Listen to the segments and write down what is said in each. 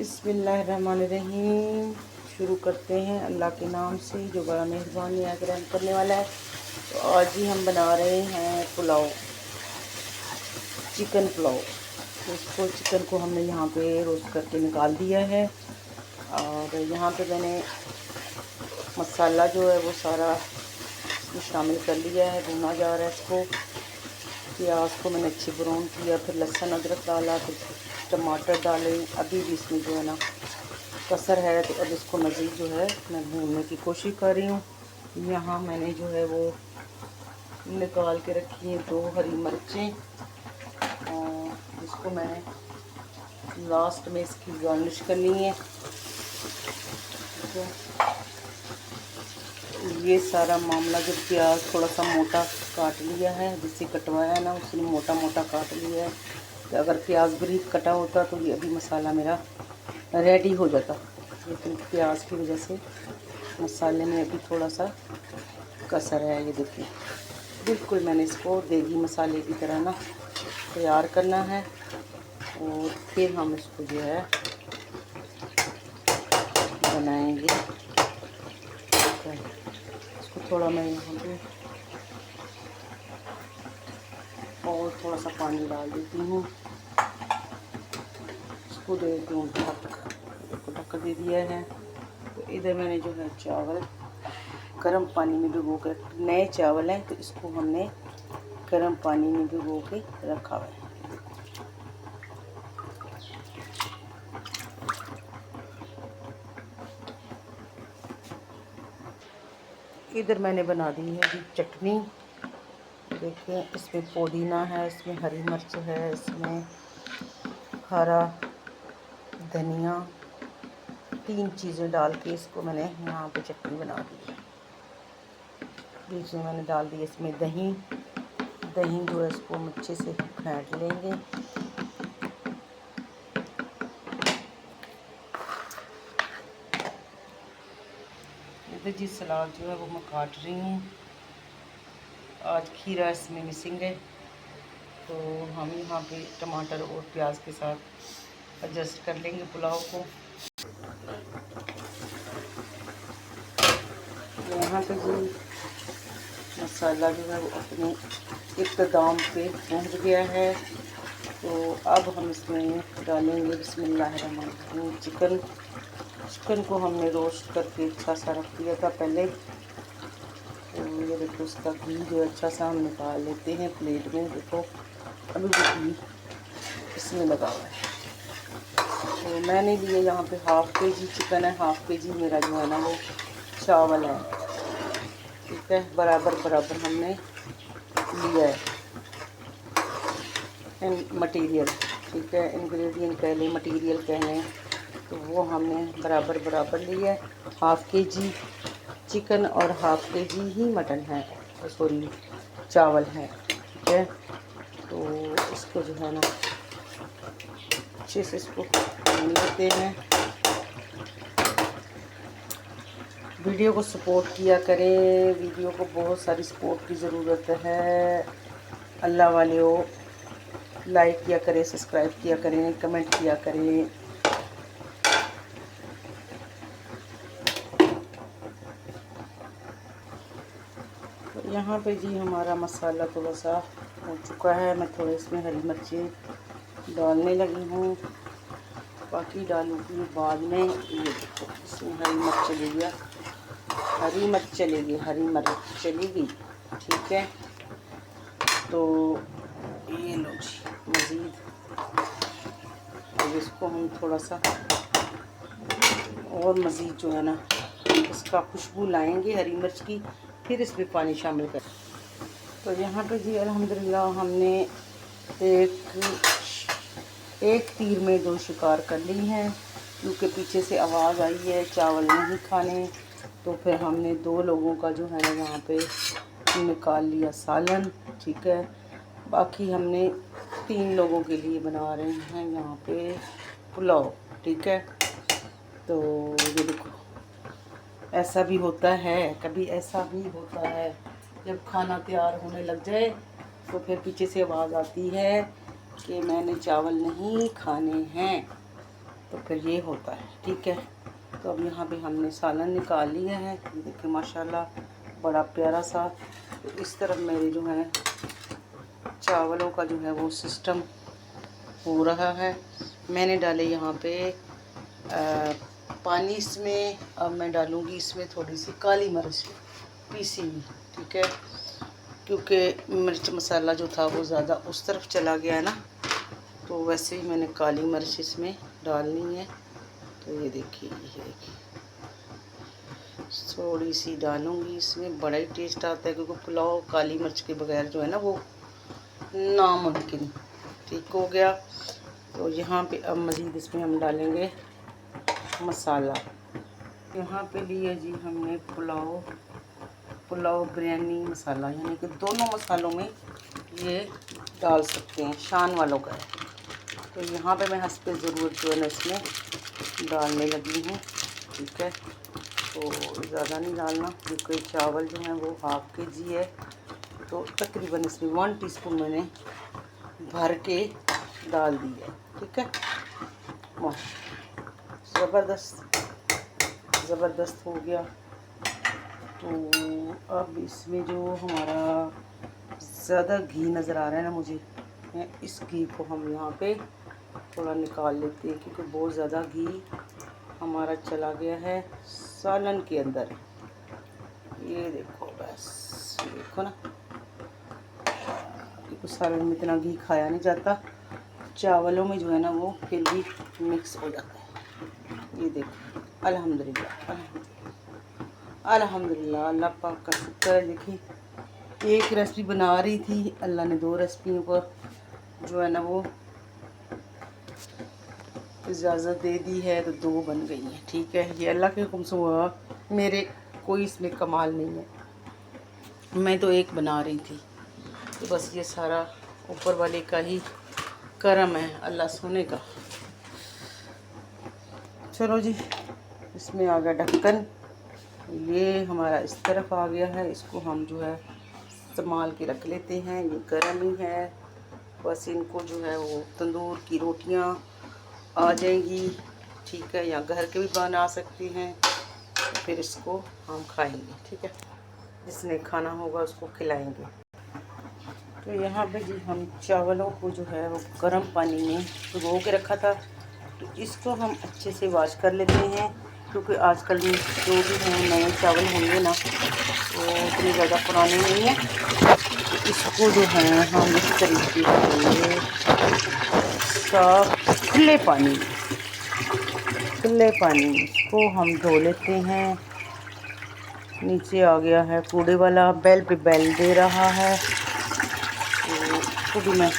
बिस्मिल्लाहिर्रहमानिर्रहीम। शुरू करते हैं अल्लाह के नाम से जो बड़ा मेहरबान निहायत रहम करने वाला है। तो आज ही हम बना रहे हैं पुलाव, चिकन पुलाव। तो इसको चिकन को हमने यहाँ पे रोस्ट करके निकाल दिया है और यहाँ पे मैंने मसाला जो है वो सारा इसमें शामिल कर लिया है। भुना जा रहा है इसको। प्याज को मैंने अच्छी ब्राउन किया, फिर लहसुन अदरक डाला, फिर टमाटर डाले। अभी भी इसमें जो है ना कसर है, तो अब इसको मज़ीद जो है मैं भूनने की कोशिश कर रही हूँ। यहाँ मैंने जो है वो निकाल के रखी है 2 हरी मिर्चें, और इसको मैंने लास्ट में इसकी गार्निश करनी है। तो ये सारा मामला, जो प्याज थोड़ा सा मोटा काट लिया है, जिससे कटवाया है ना उसने मोटा मोटा काट लिया है। तो अगर प्याज बारीक कटा होता तो ये अभी मसाला मेरा रेडी हो जाता, लेकिन प्याज की वजह से मसाले में अभी थोड़ा सा कसर है। ये देखिए, बिल्कुल मैंने इसको देगी मसाले की तरह ना तैयार करना है, और फिर हम इसको जो है बनाएंगे। इसको थोड़ा मैं यहाँ पे और थोड़ा सा पानी डाल देती हूँ। इसको देती हूँ ढक दे दिया है। तो इधर मैंने जो है चावल गर्म पानी में भिगो कर, नए चावल हैं तो इसको हमने गर्म पानी में भिगो के रखा हुआ है। इधर मैंने बना दी है जी चटनी। देखिए, इसमें पुदीना है, इसमें हरी मिर्च है, इसमें हरा धनिया, 3 चीज़ें डाल के इसको मैंने यहाँ पे चटनी बना दी है। बीच में मैंने डाल दी इसमें दही जो है इसको हम अच्छे से फेंट लेंगे। इधर जी सलाद जो है वो मैं काट रही हूँ। आज खीरा इसमें मिसिंग है, तो हम यहाँ पे टमाटर और प्याज के साथ एडजस्ट कर लेंगे पुलाव को। यहाँ पे जी मसाला जो है वो अपने इख्तिताम पे पहुँच गया है। तो अब हम इसमें डालेंगे बिस्मिल्लाहिर्रहमानिर्रहीम चिकन को हमने रोस्ट करके अच्छा सा रख दिया था पहले। तो ये देखो, उसका घी जो अच्छा सा हम निकाल लेते हैं प्लेट में। देखो अभी वो घी इसमें लगा हुआ है। तो मैंने लिए यहाँ पे हाफ़ kg चिकन है, हाफ़ kg मेरा जो है ना वो चावल है। ठीक है, बराबर हमने लिया है मटेरियल। ठीक है, इंग्रेडिएंट कह लें, मटेरियल कह लें, तो वो हमने बराबर लिया है। हाफ़ kg चिकन और हाफ़ kg ही मटन है, सॉरी चावल है। ठीक है, तो इसको जो है ना अच्छे से इसको भून लेते हैं। वीडियो को सपोर्ट किया करें, वीडियो को बहुत सारी सपोर्ट की ज़रूरत है। अल्लाह वाले हो, लाइक किया करें, सब्सक्राइब किया करें, कमेंट किया करें। तो यहाँ पे जी हमारा मसाला थोड़ा सा हो चुका है। मैं थोड़े इसमें हरी मिर्चें डालने लगी हूँ, बाकी डालूँगी बाद में। ये देखो, इसमें हरी मिर्च चलेगी, हरी मिर्च चलेगी। ठीक है, तो ये लो जी मज़ीद। अब इसको हम थोड़ा सा और मज़ीद जो है ना इसका खुशबू लाएंगे हरी मिर्च की, फिर इसमें पानी शामिल कर। तो यहाँ पे जी अल्हम्दुलिल्लाह हमने एक तीर में 2 शिकार कर ली हैं, क्योंकि पीछे से आवाज़ आई है चावल नहीं खाने। तो फिर हमने 2 लोगों का जो है ना यहाँ पे निकाल लिया सालन। ठीक है, बाकी हमने 3 लोगों के लिए बना रहे हैं यहाँ पे पुलाव। ठीक है, तो ये देखो, ऐसा भी होता है, कभी ऐसा भी होता है जब खाना तैयार होने लग जाए तो फिर पीछे से आवाज़ आती है कि मैंने चावल नहीं खाने हैं। तो फिर ये होता है। ठीक है, तो अब यहाँ पे हमने सालन निकाल लिया है। देखिए माशाल्लाह बड़ा प्यारा सा। तो इस तरफ मेरे जो है चावलों का जो है वो सिस्टम हो रहा है। मैंने डाले यहाँ पे पानी इसमें। अब मैं डालूँगी इसमें थोड़ी सी काली मिर्च पीसी हुई। ठीक है, क्योंकि मिर्च मसाला जो था वो ज़्यादा उस तरफ चला गया है ना, तो वैसे ही मैंने काली मिर्च इसमें डालनी है। तो ये देखिए थोड़ी सी डालूँगी इसमें, बड़ा ही टेस्ट आता है, क्योंकि पुलाव काली मिर्च के बगैर जो है ना वो नामुमकिन। ठीक हो गया। तो यहाँ पे अब मज़ीद इसमें हम डालेंगे मसाला। यहाँ पे लिए जी हमने पुलाव बिरयानी मसाला, यानी कि दोनों मसालों में ये डाल सकते हैं, शान वालों का है। तो यहाँ पे मैं हस्बे ज़रूरत जो है ना इसमें डालने लगी हूँ। ठीक है, तो ज़्यादा नहीं डालना, क्योंकि चावल जो हैं वो हाफ केजी है। तो तकरीबन इसमें 1 टीस्पून मैंने भर के डाल दी है। ठीक है, ज़बरदस्त हो गया। तो अब इसमें जो हमारा ज़्यादा घी नज़र आ रहा है ना मुझे, इस घी को हम यहाँ पे थोड़ा निकाल लेते हैं, क्योंकि बहुत ज़्यादा घी हमारा चला गया है सालन के अंदर। ये देखो, बस देखो ना, क्योंकि सालन में इतना घी खाया नहीं जाता, चावलों में जो है ना वो फिर भी मिक्स हो जाता है। ये देखो, अल्हम्दुलिल्लाह अल्हम्दुलिल्लाह, अल्लाह पाक का शुक्र है। देखिए एक रेसिपी बना रही थी, अल्लाह ने 2 रेसिपियों पर जो है ना वो इजाज़त दे दी है, तो 2 बन गई हैं। ठीक है, ये अल्लाह के हुक्म से हुआ, मेरे कोई इसमें कमाल नहीं है, मैं तो एक बना रही थी। तो बस ये सारा ऊपर वाले का ही करम है, अल्लाह सोने का। चलो जी, इसमें आ गया ढक्कन, ये हमारा इस तरफ आ गया है। इसको हम जो है संभाल के रख लेते हैं, ये गर्म ही है। बस इनको जो है वो तंदूर की रोटियां आ जाएंगी। ठीक है, या घर के भी बना सकती हैं, फिर इसको हम खाएंगे। ठीक है, जिसने खाना होगा उसको खिलाएंगे। तो यहाँ पे जी हम चावलों को जो है वो गर्म पानी में भिगो के रखा था, तो इसको हम अच्छे से वॉश कर लेते हैं, क्योंकि आजकल में जो भी हैं नए चावल होंगे ना वो इतने ज़्यादा पुराने नहीं हैं। तो इसको जो है हम इस तरीके से साफ खुले पानी में इसको हम धो लेते हैं। नीचे आ गया है कूड़े वाला, बेल पे बेल दे रहा है, तो इसको भी मैं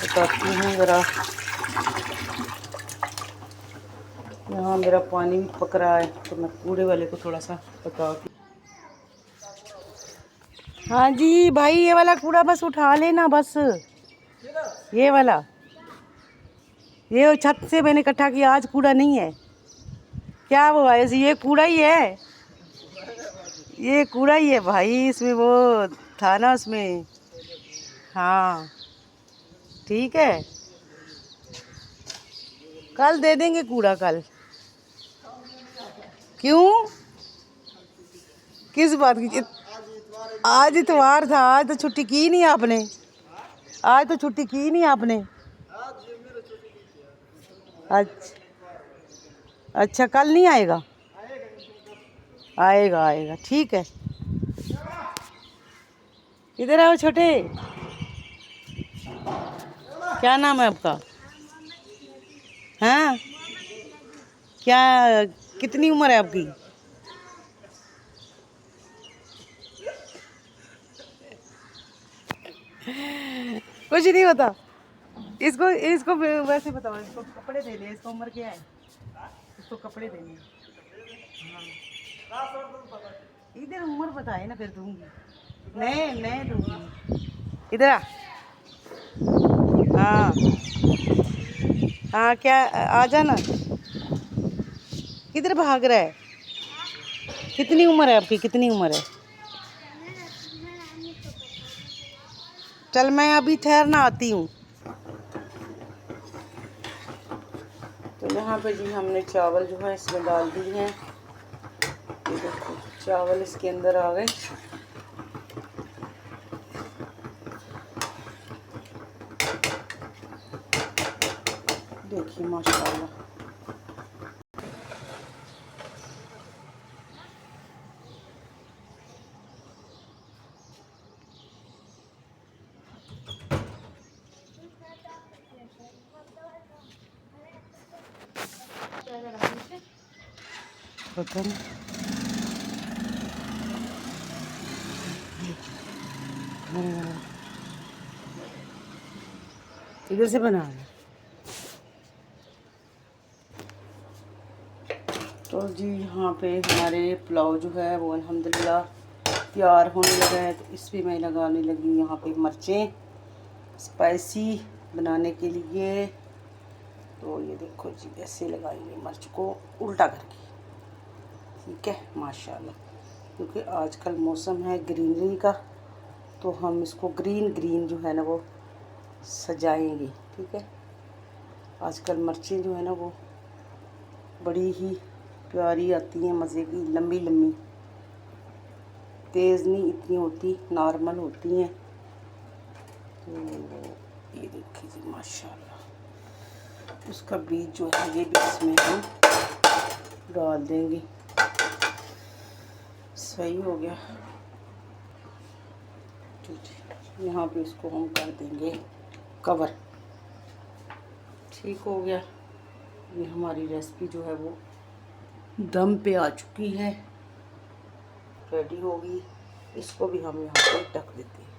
बताती हूँ ज़रा। यहाँ मेरा पानी भी पक रहा है, तो मैं कूड़े वाले को थोड़ा सा बताती। हाँ जी भाई, ये वाला कूड़ा बस उठा लेना, बस ये वाला, ये छत से मैंने इकट्ठा किया, आज कूड़ा नहीं है। क्या वो है, ये कूड़ा ही है, ये कूड़ा ही है भाई, इसमें वो था ना उसमें। हाँ ठीक है, कल दे देंगे कूड़ा, कल। क्यों, किस बात की? आज इतवार था, आज तो छुट्टी की नहीं आपने, आज तो छुट्टी की नहीं आपने। अच्छा कल नहीं आएगा? आएगा, ठीक है। इधर आओ छोटे, क्या नाम है आपका? हाँ, क्या, कितनी उम्र है आपकी? कुछ नहीं होता, इसको वैसे बताओ, इसको कपड़े दे दे, इसको उम्र क्या है, इसको कपड़े देने। इधर उम्र बताए ना, फिर दूंगी, नहीं दूंगी। इधर आ, हाँ हाँ, क्या आ जाना। किधर भाग रहा है? कितनी उम्र है आपकी, कितनी उम्र है? चल मैं अभी ठहरना आती हूँ। तो यहाँ पे जी हमने चावल जो है इसमें डाल दिए हैं। ये देखो चावल इसके अंदर आ गए। देखिए माशाल्लाह। पता नहीं इधर से बना है। तो जी यहाँ पे हमारे पुलाव जो है वो अल्हम्दुलिल्लाह तैयार होने लगा है। तो इस पर मैं लगाने लगी यहाँ पे मिर्चें स्पाइसी बनाने के लिए। तो ये देखो जी ऐसे लगाएंगे मिर्च को उल्टा करके, ठीक है माशाल्लाह। क्योंकि आजकल मौसम है ग्रीनरी का, तो हम इसको ग्रीन ग्रीन जो है ना वो सजाएंगे, ठीक है। आजकल मिर्चें जो है ना वो बड़ी ही प्यारी आती हैं, मज़े की, लंबी लंबी, तेज़ नहीं इतनी होती, नॉर्मल होती हैं। तो ये देखिए जी माशाल्लाह। उसका बीज जो है ये भी इसमें हम डाल देंगे। सही हो गया। यहाँ पे इसको हम कर देंगे कवर। ठीक हो गया। ये हमारी रेसिपी जो है वो दम पे आ चुकी है, रेडी होगी। इसको भी हम यहाँ पे ढक देते हैं।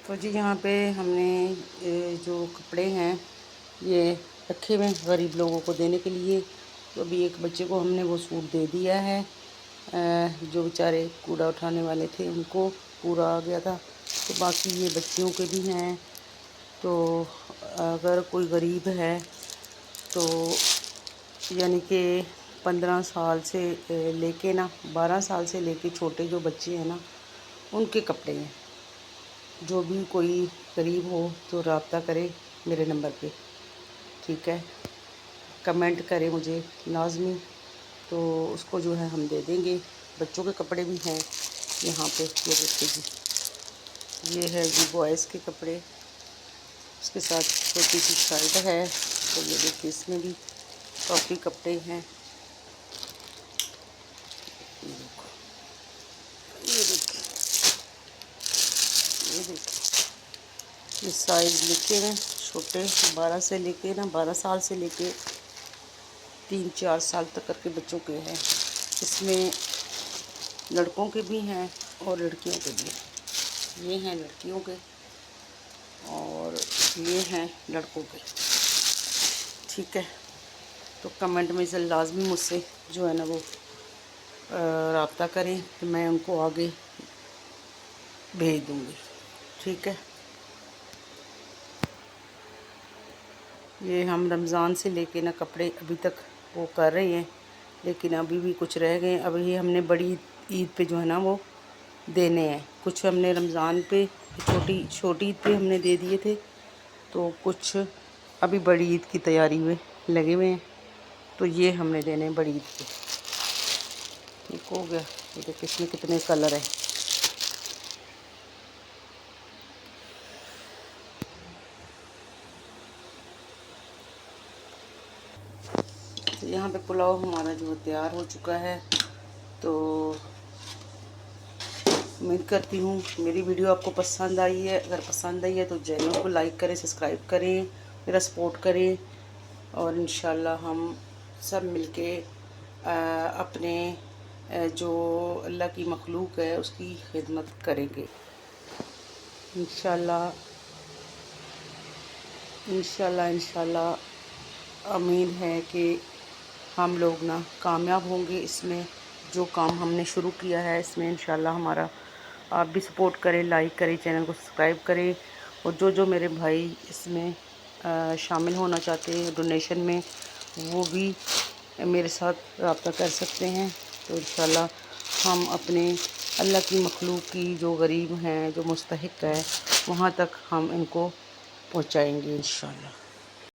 तो जी यहाँ पे हमने जो कपड़े हैं ये रखे हुए हैं गरीब लोगों को देने के लिए। तो अभी एक बच्चे को हमने वो सूट दे दिया है, जो बेचारे कूड़ा उठाने वाले थे उनको पूरा आ गया था। तो बाकी ये बच्चियों के भी हैं। तो अगर कोई गरीब है तो यानी कि 15 साल से लेके ना 12 साल से लेके छोटे जो बच्चे हैं ना उनके कपड़े हैं। जो भी कोई गरीब हो तो रब्ता करे मेरे नंबर पे, ठीक है। कमेंट करे मुझे लाजमी, तो उसको जो है हम दे देंगे। बच्चों के कपड़े भी हैं यहाँ पे, ये देखिए जी। ये है जी बॉयज़ के कपड़े, उसके साथ छोटी सी शर्ट है। तो ये देखिए इसमें भी काफ़ी कपड़े हैं। ये देखो, ये देखिए, ये देखिए, ये साइज़ लिखे हैं छोटे 12 से लेके ना 12 साल से लेके 3-4 साल तक करके बच्चों के हैं। इसमें लड़कों के भी हैं और लड़कियों के भी। ये हैं लड़कियों के और ये हैं लड़कों के, ठीक है। तो कमेंट में से लाजमी मुझसे जो है ना वो रब्ता करें, तो मैं उनको आगे भेज दूँगी, ठीक है। ये हम रमज़ान से लेके ना कपड़े अभी तक वो कर रहे हैं, लेकिन अभी भी कुछ रह गए। अभी हमने बड़ी ईद पे जो है ना वो देने हैं। कुछ हमने रमज़ान पे छोटी ईद पे हमने दे दिए थे, तो कुछ अभी बड़ी ईद की तैयारी में लगे हुए हैं। तो ये हमने देने हैं बड़ी ईद पे। ठीक हो गया। ये देखिए इसमें कितने कलर हैं। तो यहाँ पे पुलाव हमारा जो तैयार हो चुका है। तो उम्मीद करती हूँ मेरी वीडियो आपको पसंद आई है। अगर पसंद आई है तो चैनल को लाइक करें, सब्सक्राइब करें, मेरा सपोर्ट करें। और इंशाल्लाह हम सब मिलके अपने जो अल्लाह की मखलूक है उसकी खिदमत करेंगे इंशाल्लाह। उम्मीद है कि हम लोग ना कामयाब होंगे इसमें। जो काम हमने शुरू किया है इसमें इंशाल्लाह हमारा आप भी सपोर्ट करें, लाइक करें, चैनल को सब्सक्राइब करें। और जो मेरे भाई इसमें शामिल होना चाहते हैं डोनेशन में, वो भी मेरे साथ रब्ता कर सकते हैं। तो इंशाल्लाह हम अपने अल्लाह की मखलूक की जो गरीब हैं, जो मुस्तहिक है, वहाँ तक हम इनको पहुँचाएँगे इंशाल्लाह।